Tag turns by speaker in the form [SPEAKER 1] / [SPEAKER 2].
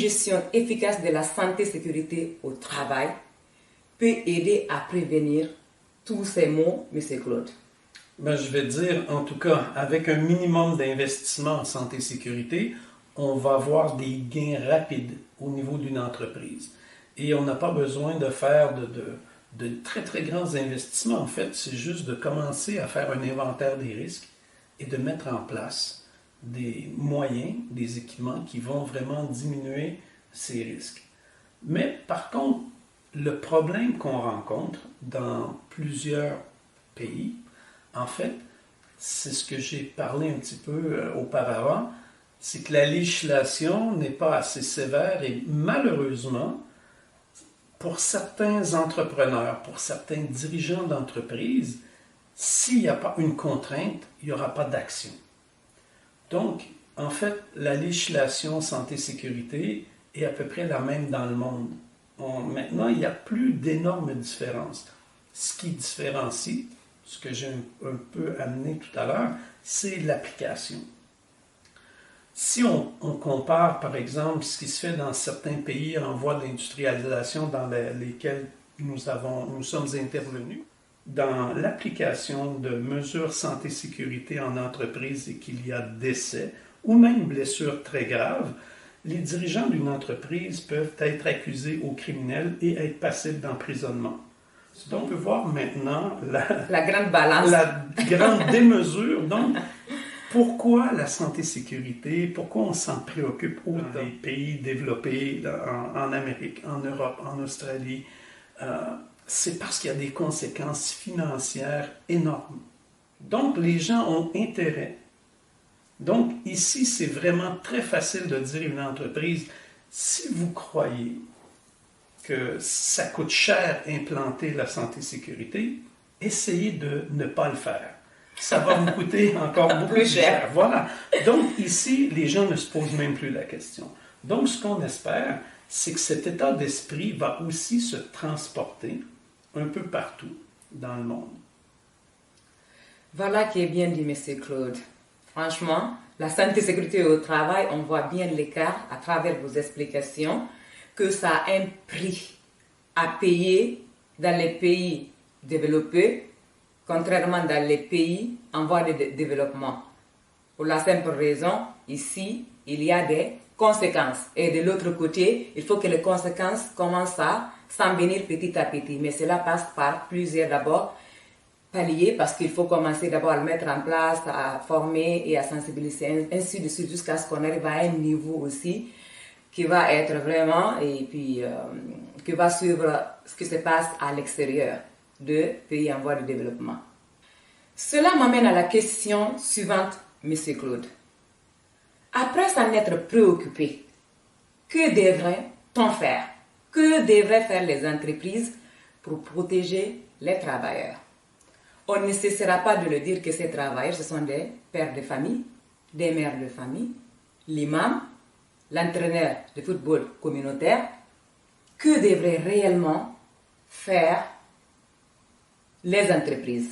[SPEAKER 1] gestion efficace de la santé et sécurité au travail peut aider à prévenir tous ces maux, M. Claude?
[SPEAKER 2] Ben, je vais dire, en tout cas, avec un minimum d'investissement en santé et sécurité, on va avoir des gains rapides au niveau d'une entreprise. Et on n'a pas besoin de faire de très, très grands investissements. En fait, c'est juste de commencer à faire un inventaire des risques et de mettre en place des moyens, des équipements qui vont vraiment diminuer ces risques. Mais par contre, le problème qu'on rencontre dans plusieurs pays, en fait, c'est ce que j'ai parlé un petit peu auparavant, c'est que la législation n'est pas assez sévère et malheureusement, pour certains entrepreneurs, pour certains dirigeants d'entreprise, s'il n'y a pas une contrainte, il n'y aura pas d'action. Donc, en fait, la législation santé-sécurité est à peu près la même dans le monde. Maintenant, il n'y a plus d'énormes différences. Ce qui différencie, ce que j'ai un peu amené tout à l'heure, c'est l'application. Si on compare, par exemple, ce qui se fait dans certains pays en voie d'industrialisation dans lesquels nous sommes intervenus, dans l'application de mesures santé-sécurité en entreprise et qu'il y a décès ou même blessures très graves, les dirigeants d'une entreprise peuvent être accusés au criminel et être passibles d'emprisonnement. Donc, on peut voir maintenant
[SPEAKER 1] la grande balance,
[SPEAKER 2] la grande démesure. Donc, pourquoi la santé-sécurité, pourquoi on s'en préoccupe autant dans les pays développés, en Amérique, en Europe, en Australie? C'est parce qu'il y a des conséquences financières énormes. Donc, les gens ont intérêt. Donc, ici, c'est vraiment très facile de dire à une entreprise, si vous croyez que ça coûte cher implanter la santé-sécurité, essayez de ne pas le faire. Ça va vous coûter encore beaucoup plus cher. Voilà. Donc, ici, les gens ne se posent même plus la question. Donc, ce qu'on espère, c'est que cet état d'esprit va aussi se transporter un peu partout dans le monde.
[SPEAKER 1] Voilà qui est bien dit, M. Claude. Franchement, la santé et sécurité au travail, on voit bien l'écart à travers vos explications, que ça a un prix à payer dans les pays développés, contrairement dans les pays en voie de développement. Pour la simple raison, ici, il y a des conséquences. Et de l'autre côté, il faut que les conséquences commencent à s'en venir petit à petit. Mais cela passe par plusieurs d'abord paliers, parce qu'il faut commencer d'abord à le mettre en place, à former et à sensibiliser, ainsi de suite, jusqu'à ce qu'on arrive à un niveau aussi qui va être vraiment, et puis qui va suivre ce qui se passe à l'extérieur de pays en voie de développement. Cela m'amène à la question suivante, M. Claude. Après s'en être préoccupé, que devrait-on faire? Que devraient faire les entreprises pour protéger les travailleurs? On ne cessera pas de le dire que ces travailleurs, ce sont des pères de famille, des mères de famille, l'imam, l'entraîneur de football communautaire. Que devraient réellement faire les entreprises?